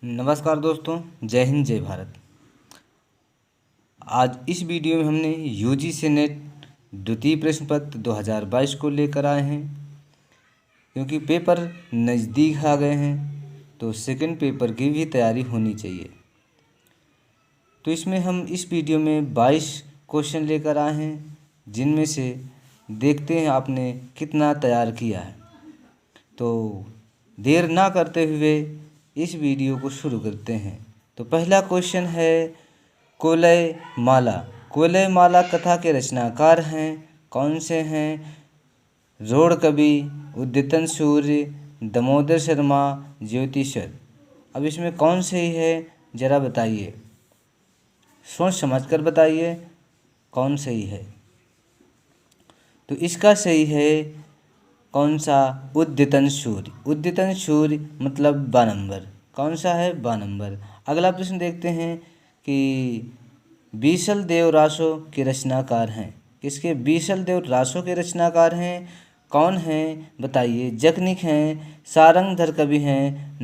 नमस्कार दोस्तों, जय हिंद जय भारत। आज इस वीडियो में हमने यूजीसी नेट द्वितीय प्रश्न पत्र 2022 को लेकर आए हैं। क्योंकि पेपर नज़दीक आ गए हैं तो सेकंड पेपर की भी तैयारी होनी चाहिए। तो इसमें हम इस वीडियो में 22 क्वेश्चन लेकर आए हैं, जिनमें से देखते हैं आपने कितना तैयार किया है। तो देर ना करते हुए इस वीडियो को शुरू करते हैं। तो पहला क्वेश्चन है कोलय माला। कोलय माला कथा के रचनाकार हैं, कौन से हैं? रोड़ कवि, उद्यतन सूर्य, दामोदर शर्मा, ज्योतिषर। अब इसमें कौन सही है ज़रा बताइए, सोच समझकर बताइए कौन सही है। तो इसका सही है कौन सा? उद्यतन सूर्य। उद्यतन सूर्य मतलब 2 नंबर। कौन सा है? 2 नंबर। अगला प्रश्न देखते हैं कि बीसल देव रासो के रचनाकार हैं। किसके? बीसल देव रासो के रचनाकार हैं। कौन हैं बताइए? जकनिक हैं, सारंगधर कवि हैं,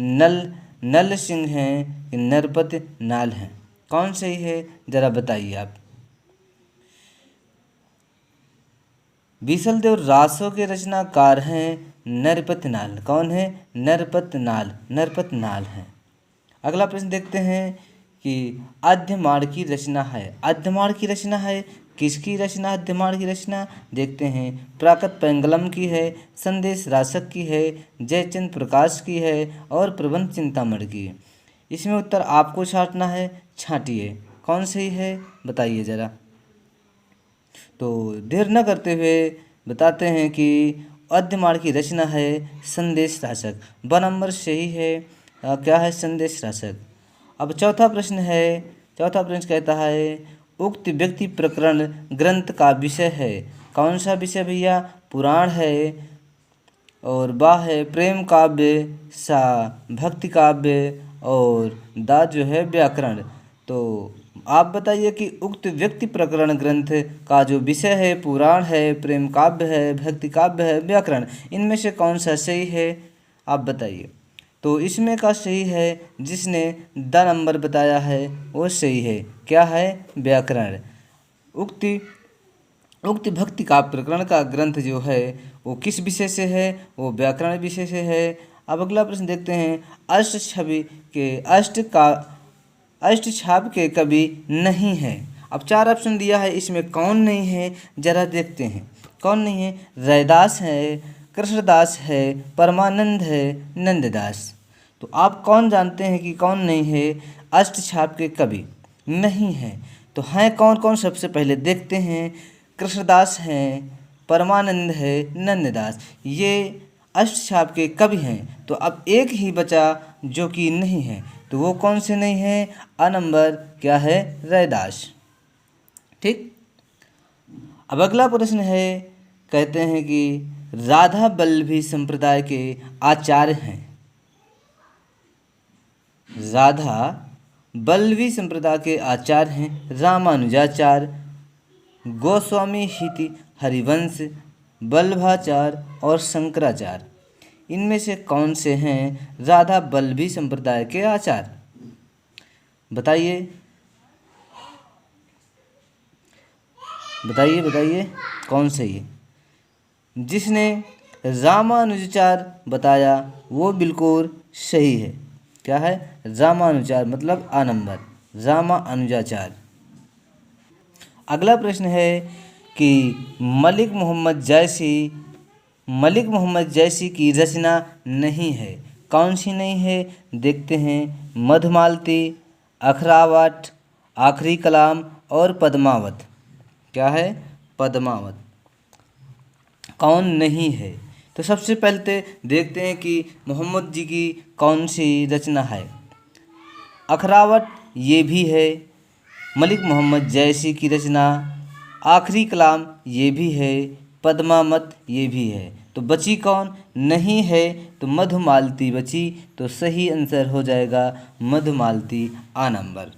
नल सिंह हैं, नरपत नाल हैं। कौन सही है ज़रा बताइए आप। बीसल देव रासो के रचनाकार हैं नरपत नाल। कौन है? नरपत नाल हैं। अगला प्रश्न देखते हैं कि आद्यमाड़ की रचना है। आद्यमाड़ की रचना है, किसकी रचना? आद्यमाड़ की रचना देखते हैं। प्राकट पेंगलम की है, संदेश रासक की है, जयचंद प्रकाश की है और प्रबंध चिंतामण की। इसमें उत्तर आपको छांटना है, छांटिए कौन सही है बताइए ज़रा। तो देर न करते हुए बताते हैं कि आद्यमाड़ की रचना है संदेश रासक। 2 नंबर सही है। क्या है? संदेश रासक। अब चौथा प्रश्न है। चौथा प्रश्न कहता है उक्त व्यक्ति प्रकरण ग्रंथ का विषय है। कौन सा विषय भैया? पुराण है और बा है प्रेम काव्य, सा भक्ति काव्य और दा जो है व्याकरण। तो आप बताइए कि उक्त व्यक्ति प्रकरण ग्रंथ का जो विषय है पुराण है, प्रेम काव्य है, भक्ति काव्य है, व्याकरण, इनमें से कौन सा सही है आप बताइए। तो इसमें का सही है जिसने 2 नंबर बताया है वो सही है। क्या है? व्याकरण। उक्त भक्ति काव्य प्रकरण का ग्रंथ जो है वो किस विषय से है? वो व्याकरण विषय से है। अब अगला प्रश्न देखते हैं अष्टछाप के कवि नहीं है। अब 4 ऑप्शन दिया है, इसमें कौन नहीं है जरा देखते हैं। कौन नहीं है? रैदास है, कृष्णदास है, परमानंद है, नंददास। तो आप कौन जानते हैं कि कौन नहीं है? अष्टछाप के कवि नहीं है। तो हैं कौन कौन? सबसे पहले देखते हैं। कृष्णदास हैं, परमानंद है, नंददास, ये अष्टछाप के कवि हैं। तो अब एक ही बचा जो कि नहीं है, तो वो कौन से नहीं है? अ नंबर क्या है? रैदास। ठीक। अब अगला प्रश्न है, कहते हैं कि राधा बल्लभी संप्रदाय के आचार्य हैं। राधा बल्लभी संप्रदाय के आचार्य हैं रामानुजाचार्य, गोस्वामी हिति हरिवंश, वल्लभाचार्य और शंकराचार्य। इनमें से कौन से हैं राधा बल्लभी संप्रदाय के आचार्य? बताइए बताइए कौन सही है? जिसने रामानुजाचार्य बताया वो बिल्कुल सही है। क्या है? रामानुजाचार्य मतलब आ नंबर, रामानुजाचार्य। अगला प्रश्न है कि मलिक मोहम्मद जैसी की रचना नहीं है। कौन सी नहीं है देखते हैं। मधुमालती, अखरावट, आखिरी कलाम और पद्मावत। क्या है? पद्मावत। कौन नहीं है? तो सबसे पहले देखते हैं कि मोहम्मद जी की कौन सी रचना है। अखरावट ये भी है, मलिक मोहम्मद जैसी की रचना, आखिरी कलाम ये भी है, पद्मावत ये भी है। तो बची कौन? नहीं है तो मधुमालती बची। तो सही आंसर हो जाएगा मधुमालती, आ नंबर।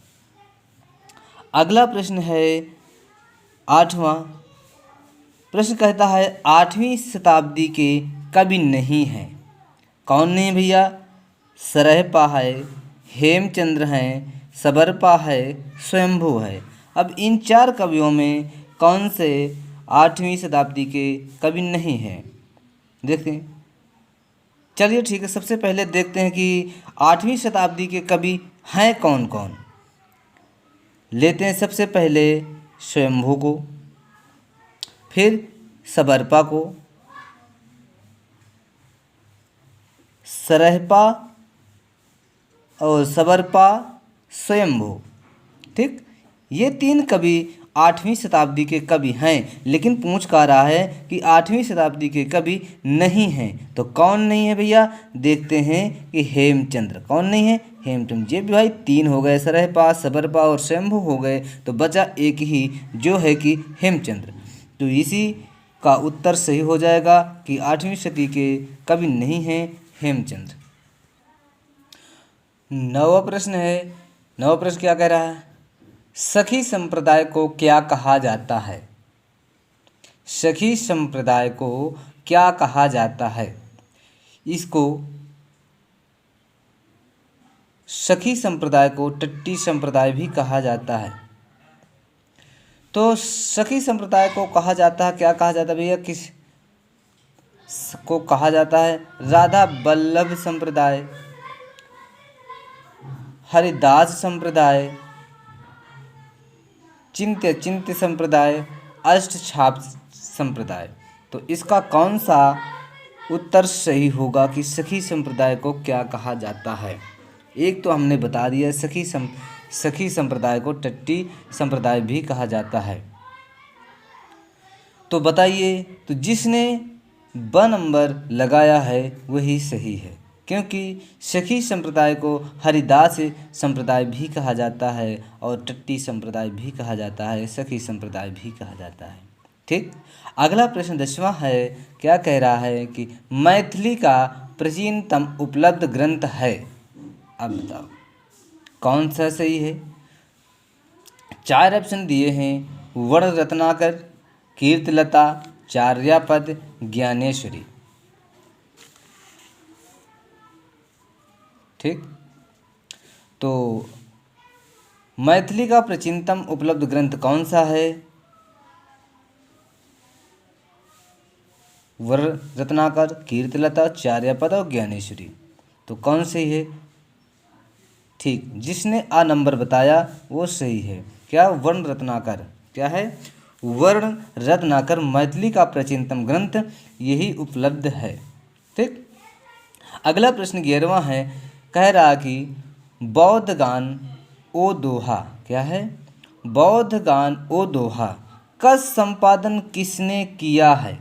अगला प्रश्न है 8वां प्रश्न कहता है 8वीं शताब्दी के कवि नहीं हैं। कौन नहीं भैया? सरहपा है, हेमचंद्र हैं, सबरपा है, स्वयंभू है। अब इन 4 कवियों में कौन से 8वीं शताब्दी के कवि नहीं हैं? देखते हैं। चलिए ठीक है, सबसे पहले देखते हैं कि 8वीं शताब्दी के कवि हैं कौन कौन। लेते हैं सबसे पहले स्वयंभू को, फिर सबरपा को, सरहपा और सबरपा, स्वयंभू। ठीक, ये 3 कवि 8वीं शताब्दी के कवि हैं, लेकिन पूछ का रहा है कि 8वीं शताब्दी के कवि नहीं हैं। तो कौन नहीं है भैया? देखते हैं कि हेमचंद्र। कौन नहीं है? हेमचंद्र। ये भी भाई 3 हो गए, सरहपा, सबरपा और स्वयंभू हो गए, तो बचा एक ही जो है कि हेमचंद्र। तो इसी का उत्तर सही हो जाएगा कि 8वीं शती के कवि नहीं हैं हेमचंद्र। 9वां प्रश्न है। 9वां प्रश्न क्या कह रहा है? सखी संप्रदाय को क्या कहा जाता है? सखी संप्रदाय को क्या कहा जाता है? इसको सखी संप्रदाय को टट्टी संप्रदाय भी कहा जाता है। तो सखी संप्रदाय को कहा जाता है, क्या कहा जाता है भैया? किस को कहा जाता है? राधा वल्लभ संप्रदाय, हरिदास संप्रदाय, चिंत्य संप्रदाय, अष्टछाप संप्रदाय। तो इसका कौन सा उत्तर सही होगा कि सखी संप्रदाय को क्या कहा जाता है? एक तो हमने बता दिया, सखी संप्रदाय को टट्टी संप्रदाय भी कहा जाता है। तो बताइए, तो जिसने ब नंबर लगाया है वही सही है, क्योंकि सखी संप्रदाय को हरिदास संप्रदाय भी कहा जाता है और टट्टी संप्रदाय भी कहा जाता है, सखी संप्रदाय भी कहा जाता है। ठीक, अगला प्रश्न 10वां है। क्या कह रहा है कि मैथिली का प्राचीनतम उपलब्ध ग्रंथ है? अब बताओ कौन सा सही है? 4 ऑप्शन दिए हैं, वर्ण रत्नाकर, कीर्तलता, चार्यापद, ज्ञानेश्वरी। ठीक, तो मैथिली का प्राचीनतम उपलब्ध ग्रंथ कौन सा है? वर्ण रत्नाकर, कीर्तलता, चार्यापद और ज्ञानेश्वरी। तो कौन सही है? ठीक, जिसने आ नंबर बताया वो सही है। क्या? वर्ण रत्नाकर। क्या है? वर्ण रत्नाकर मैथिली का प्राचीनतम ग्रंथ यही उपलब्ध है। ठीक, अगला प्रश्न 11वां है। कह रहा कि बौद्ध गान ओ दोहा, क्या है? बौद्ध गान ओ दोहा का संपादन किसने किया है?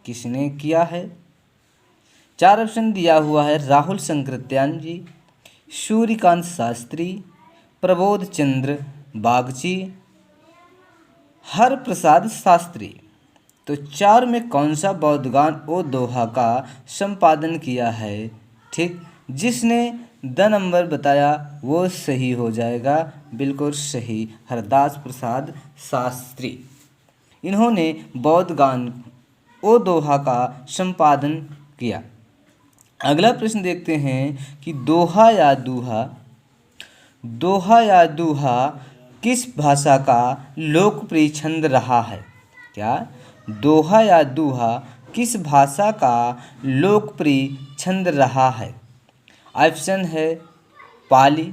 किसने किया है? 4 ऑप्शन दिया हुआ है, राहुल शंकरत्यान जी, सूर्यकांत शास्त्री, प्रबोध चंद्र बागची, हरप्रसाद शास्त्री। तो 4 में कौन सा बौद्ध गान ओ दोहा का संपादन किया है? ठीक, जिसने द नंबर बताया वो सही हो जाएगा, बिल्कुल सही, हरदास प्रसाद शास्त्री। इन्होंने बौद्ध गान ओ दोहा का संपादन किया। अगला प्रश्न देखते हैं कि दोहा या दूहा, दोहा या दूहा किस भाषा का लोकप्रिय छंद रहा है? क्या? दोहा या दूहा किस भाषा का लोकप्रिय छंद रहा है? ऑप्शन है पाली,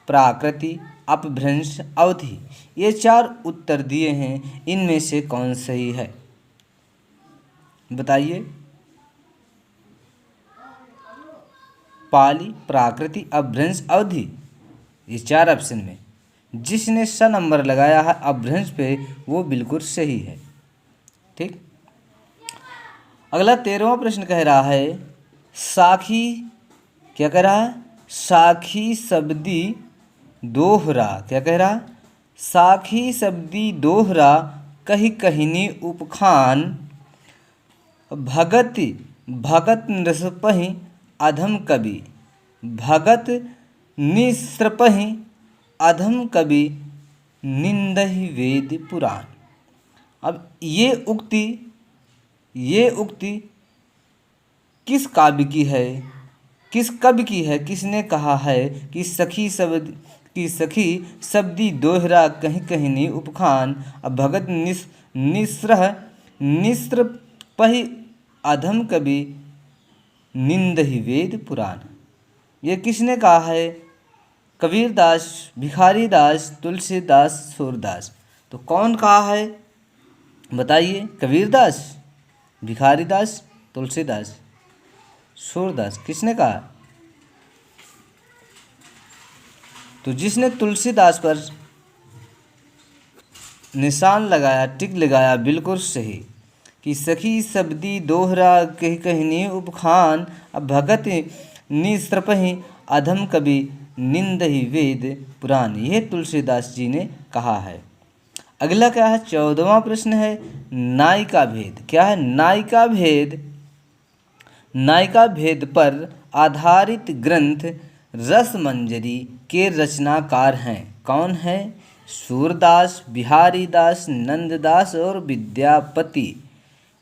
प्राकृति, अपभ्रंश, अवधि। ये 4 उत्तर दिए हैं, इनमें से कौन सही है? बताइए। पाली, प्राकृति, अपभ्रंश, अवधि। ये 4 ऑप्शन में जिसने स नंबर लगाया है अपभ्रंश पे वो बिल्कुल सही है। ठीक, अगला 13वां प्रश्न कह रहा है साखी, क्या कह रहा है? साखी शब्दी दोहरा। क्या कह रहा? साखी शब्दी दोहरा कही कहनी उपखान, भगत भगत नृसपहि अधम कवि, भगत निसृपहि अधम कवि, निंदहि वेद पुराण। अब ये उक्ति किस काव्य की है? किस कवि की है? किसने कहा है कि सखी शब्दी दोहरा कहीं कहीं नी उपखान, अब भगत निस्र पहि अधम कवि निंदहि वेद पुराण। ये किसने कहा है? कबीरदास, भिखारी दास, तुलसीदास, सूरदास। तो कौन कहा है बताइए? कबीरदास, भिखारी दास, तुलसीदास, सूरदास, किसने कहा? तो जिसने तुलसीदास पर निशान लगाया, टिक लगाया, बिल्कुल सही कि सखी शब्दी दोहरा कही कहनी उपखान, अब भगत निस्त्रपहि अधम कवि निंदहि वेद पुराण। यह तुलसीदास जी ने कहा है। अगला क्या है? 14वां प्रश्न है नायिका भेद। क्या है? नायिका भेद। नायिका भेद पर आधारित ग्रंथ रसमंजरी के रचनाकार हैं। कौन है? सूरदास, बिहारी दास, नंददास और विद्यापति।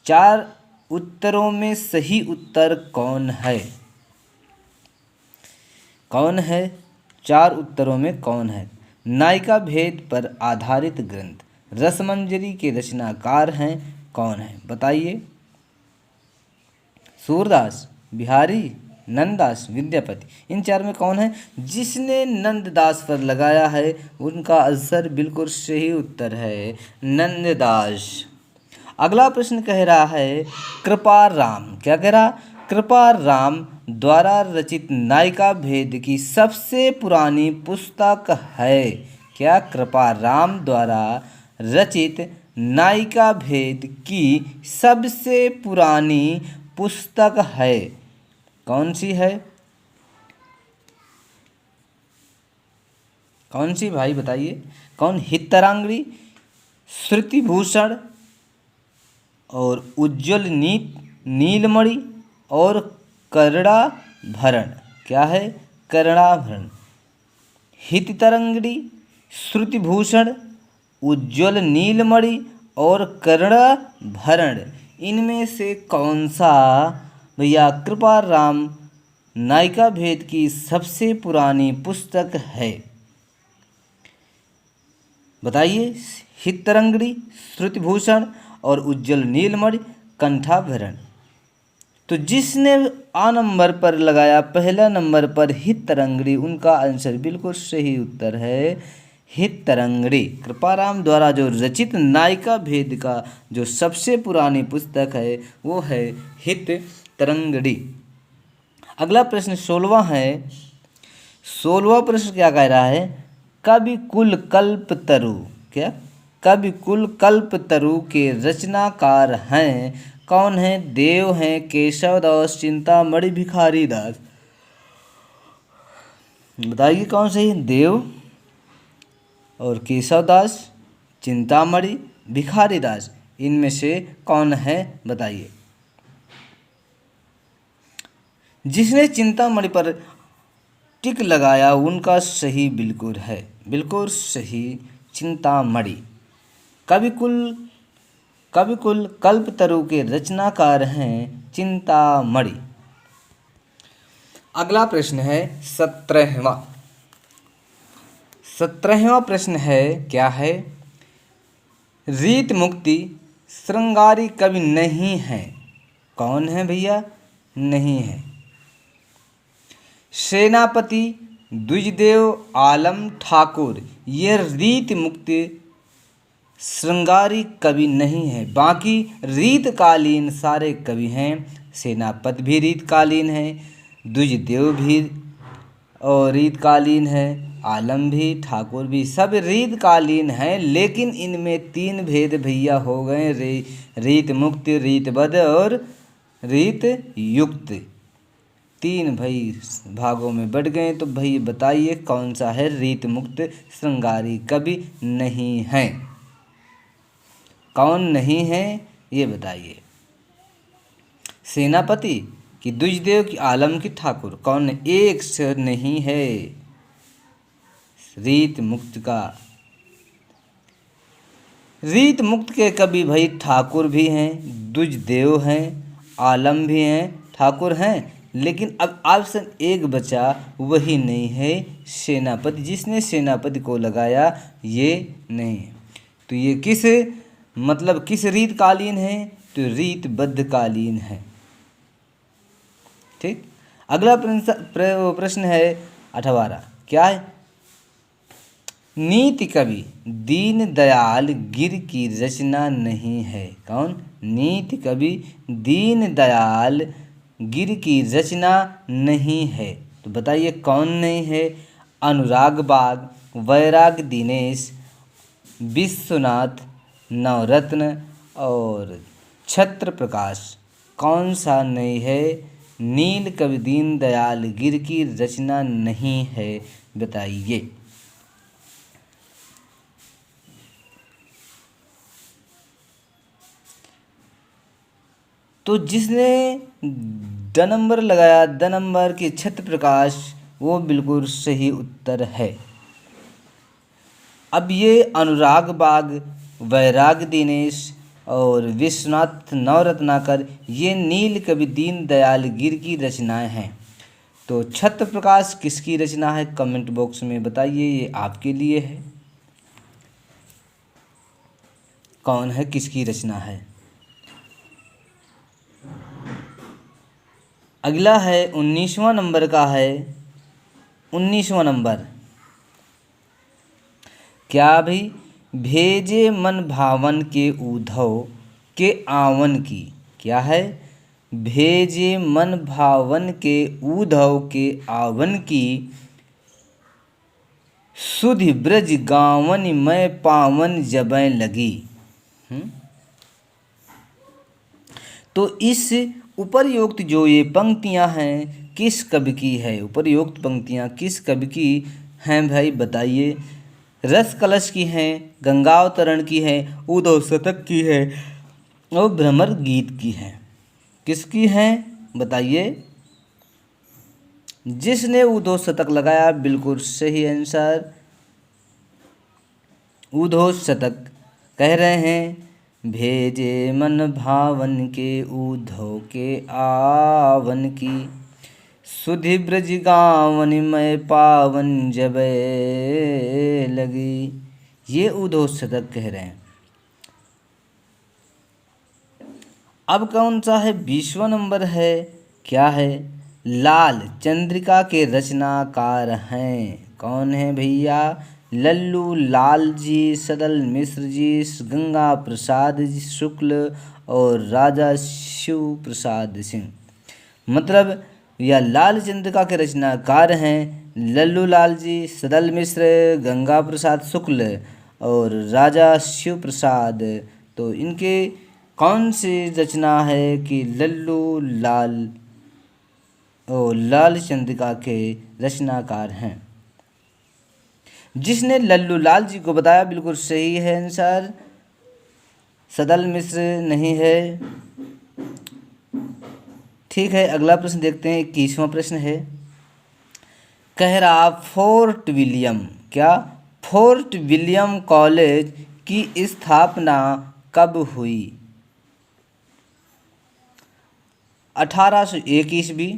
4 उत्तरों में सही उत्तर कौन है? कौन है? 4 उत्तरों में कौन है? नायिका भेद पर आधारित ग्रंथ रसमंजरी के रचनाकार हैं कौन है? बताइए। सूरदास, बिहारी, नंददास, विद्यापति। इन 4 में कौन है? जिसने नंददास पर लगाया है उनका आंसर बिल्कुल सही उत्तर है नंददास। अगला प्रश्न कह रहा है कृपाराम। क्या कह रहा? कृपाराम द्वारा रचित नायिका भेद की सबसे पुरानी पुस्तक है। क्या? कृपाराम द्वारा रचित नायिका भेद की सबसे पुरानी पुस्तक है। कौन सी है? कौन सी भाई बताइए? कौन? हितरंगिणी, श्रुतिभूषण और उज्ज्वल नीलमणि और कर्णाभरण। क्या है? कर्णाभरण। हितरंगिणी, श्रुतिभूषण, उज्ज्वल नीलमणि और कर्णाभरण। इनमें से कौन सा भैया कृपाराम नायिका भेद की सबसे पुरानी पुस्तक है? बताइए। हितरंगिणी, श्रुतिभूषण और उज्ज्वल नीलमणि, कंठाभरण। तो जिसने आ नंबर पर लगाया, पहला नंबर पर हितरंगिणी, उनका आंसर बिल्कुल सही उत्तर है हितरंगिणी। कृपाराम द्वारा जो रचित नायिका भेद का जो सबसे पुरानी पुस्तक है वो है हितरंगिणी। अगला प्रश्न 16वां है। 16वां प्रश्न क्या कह रहा है? कवि कुल कल्पतरु। क्या? कवि कुल कल्पतरु के रचनाकार हैं कौन है? देव हैं, केशवदास, चिंतामणि, भिखारी दास। बताइए कौन सही? देव और केशवदास, चिंतामणि, भिखारी दास। इनमें से कौन है बताइए। जिसने चिंतामणि पर टिक लगाया उनका सही बिल्कुल है, बिल्कुल सही चिंतामणि। कविकुल कल्पतरु के रचनाकार हैं चिंतामणि। अगला प्रश्न है 17वां। 17वां प्रश्न है क्या है? रीत मुक्ति श्रृंगारी कवि नहीं है। कौन है भैया? नहीं है। सेनापति द्विजदेव आलम ठाकुर ये रीत मुक्ति श्रृंगारी कवि नहीं है। बाकी रीतकालीन सारे कवि हैं। सेनापति भी रीतकालीन है, द्विजदेव भी और रीतकालीन है, आलम भी, ठाकुर भी, सब रीतकालीन हैं। लेकिन इनमें 3 भेद भैया हो गए, रीत मुक्त, रीतबद्ध और रीत युक्त। 3 भाई भागों में बढ़ गए। तो भाई बताइए कौन सा है रीत मुक्त श्रृंगारी कवि नहीं है? कौन नहीं है ये बताइए। सेनापति कि द्विजदेव की, आलम की, ठाकुर? कौन? एक से नहीं है रीत मुक्त का। रीत मुक्त के कवि भाई ठाकुर भी हैं, द्विजदेव हैं, आलम भी हैं, ठाकुर हैं, लेकिन अब ऑप्शन एक बचा, वही नहीं है सेनापति। जिसने सेनापति को लगाया ये नहीं है। तो ये किस मतलब किस रीतकालीन है? तो रीतबद्धकालीन है। ठीक। अगला प्रश्न है 18। क्या है? नीति कवि दीनदयाल गिर की रचना नहीं है। कौन? नीति कवि दीनदयाल गिर की रचना नहीं है। तो बताइए कौन नहीं है? अनुराग बाग, वैराग दीनेश, विश्वनाथ, नवरत्न और छत्र प्रकाश। कौन सा नहीं है? नील कवि दीनदयाल गिर की रचना नहीं है, बताइए। तो जिसने द नंबर लगाया, द नंबर के छत्र प्रकाश, वो बिल्कुल सही उत्तर है। अब ये अनुराग बाग, वैराग दिनेश और विश्वनाथ नवरत्नाकर, ये नील कवि दीनदयाल गिर की रचनाएं हैं। तो छत्र प्रकाश किसकी रचना है? कमेंट बॉक्स में बताइए, ये आपके लिए है। कौन है, किसकी रचना है? अगला है 19वां नंबर का है। 19वां नंबर क्या भाई? भेजे मन भावन के उधव के आवन की। क्या है? भेजे मन भावन के उधव के आवन की, सुधि ब्रज गावन में पावन जबै लगी। तो इस उपर्युक्त जो ये पंक्तियां हैं किस कवि की है? उपर्युक्त पंक्तियां किस कवि की हैं भाई, बताइए। रस कलश की हैं, गंगावतरण की है, उद्धव शतक की है और भ्रमर गीत की है। किसकी हैं बताइए। जिसने उद्धव शतक लगाया बिल्कुल सही आंसर, उद्धव शतक कह रहे हैं। भेजे मन भावन के उद्धव के आवन की, सुधि ब्रज गावन में पावन जबै लगी। ये उद्धव शतक कह रहे हैं। अब कौन सा है? 20वां नंबर है। क्या है? लाल चंद्रिका के रचनाकार हैं। कौन है भैया? लल्लू लाल जी, सदल मिश्र जी, गंगा प्रसाद शुक्ल और राजा शिव प्रसाद सिंह। मतलब यह लाल चंद्रिका के रचनाकार हैं लल्लू लाल जी, सदल मिश्र, गंगा प्रसाद शुक्ल और राजा शिव प्रसाद। तो इनके कौन सी रचना है कि लल्लू लाल और लाल चंद्रिका के रचनाकार हैं? जिसने लल्लू लाल जी को बताया बिल्कुल सही है आंसर, सदल मिश्र नहीं है। ठीक है, अगला प्रश्न देखते हैं। 21वां प्रश्न है। कह रहा फोर्ट विलियम, क्या? फोर्ट विलियम कॉलेज की स्थापना कब हुई? 1801 ईस्वी,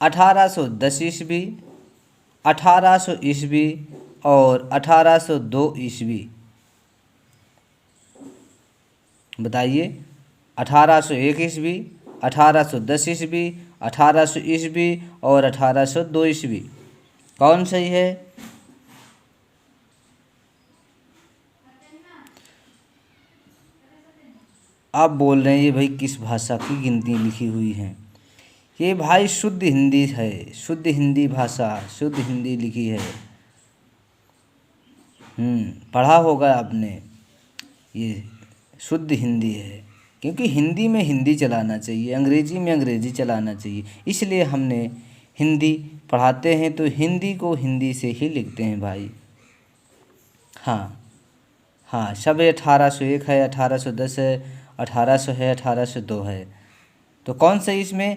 1810 ईस्वी, 1800 ईस्वी और 1802 ईस्वी। बताइए। 1801 ईस्वी, 1810 ईस्वी, 1800 ईस्वी और 1802 ईस्वी। कौन सही है? आप बोल रहे हैं ये भाई किस भाषा की गिनती लिखी हुई हैं? ये भाई शुद्ध हिंदी है, शुद्ध हिंदी भाषा, शुद्ध हिंदी लिखी है। पढ़ा होगा आपने, ये शुद्ध हिंदी है। क्योंकि हिंदी में हिंदी चलाना चाहिए, अंग्रेजी में अंग्रेजी चलाना चाहिए, इसलिए हमने हिंदी पढ़ाते हैं तो हिंदी को हिंदी से ही लिखते हैं भाई। हाँ हाँ, सब 1801 है, 1810 है, 1800 है, 1802 है। तो कौन सा इसमें?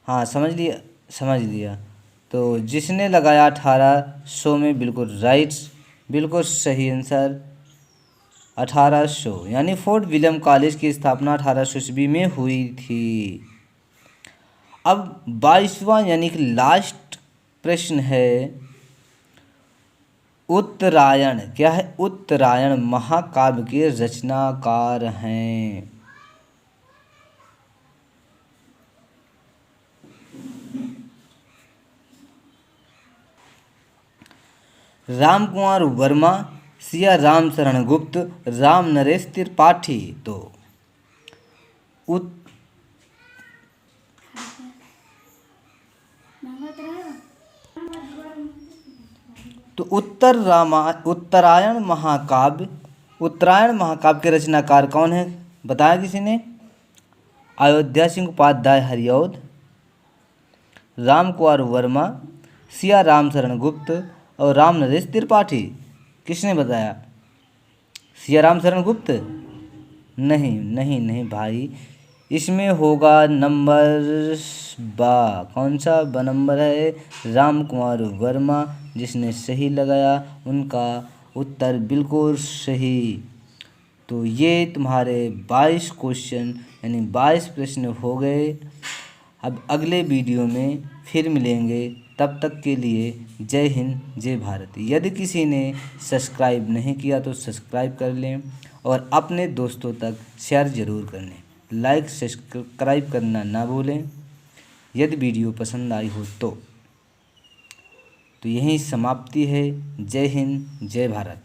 हाँ, समझ लिया, समझ लिया। तो जिसने लगाया 1800 में बिल्कुल राइट, बिल्कुल सही आंसर 1800, यानी फोर्ट विलियम कॉलेज की स्थापना 1800 ईस्वी में हुई थी। अब 22वां यानी कि लास्ट प्रश्न है उत्तरायण। क्या है? उत्तरायण महाकाव्य के रचनाकार हैं। रामकुमार वर्मा, सिया राम शरण गुप्त, राम नरेश त्रिपाठी। तो उत्तरायण महाकाव्य के रचनाकार कौन है? बताया किसी ने? अयोध्या सिंह उपाध्याय हरिऔध, राम कुमार वर्मा, सिया राम शरण गुप्त और राम नरेश त्रिपाठी। किसने बताया? सिया राम शरण गुप्त? नहीं नहीं नहीं भाई, इसमें होगा नंबर कौन सा नंबर है? राम कुमार वर्मा, जिसने सही लगाया उनका उत्तर बिल्कुल सही। तो ये तुम्हारे 22 क्वेश्चन यानी 22 प्रश्न हो गए। अब अगले वीडियो में फिर मिलेंगे, तब तक के लिए जय हिंद जय भारत। यदि किसी ने सब्सक्राइब नहीं किया तो सब्सक्राइब कर लें और अपने दोस्तों तक शेयर ज़रूर कर लें। लाइक सब्सक्राइब करना ना भूलें यदि वीडियो पसंद आई हो तो। यहीं समाप्ति है। जय हिंद जय भारत।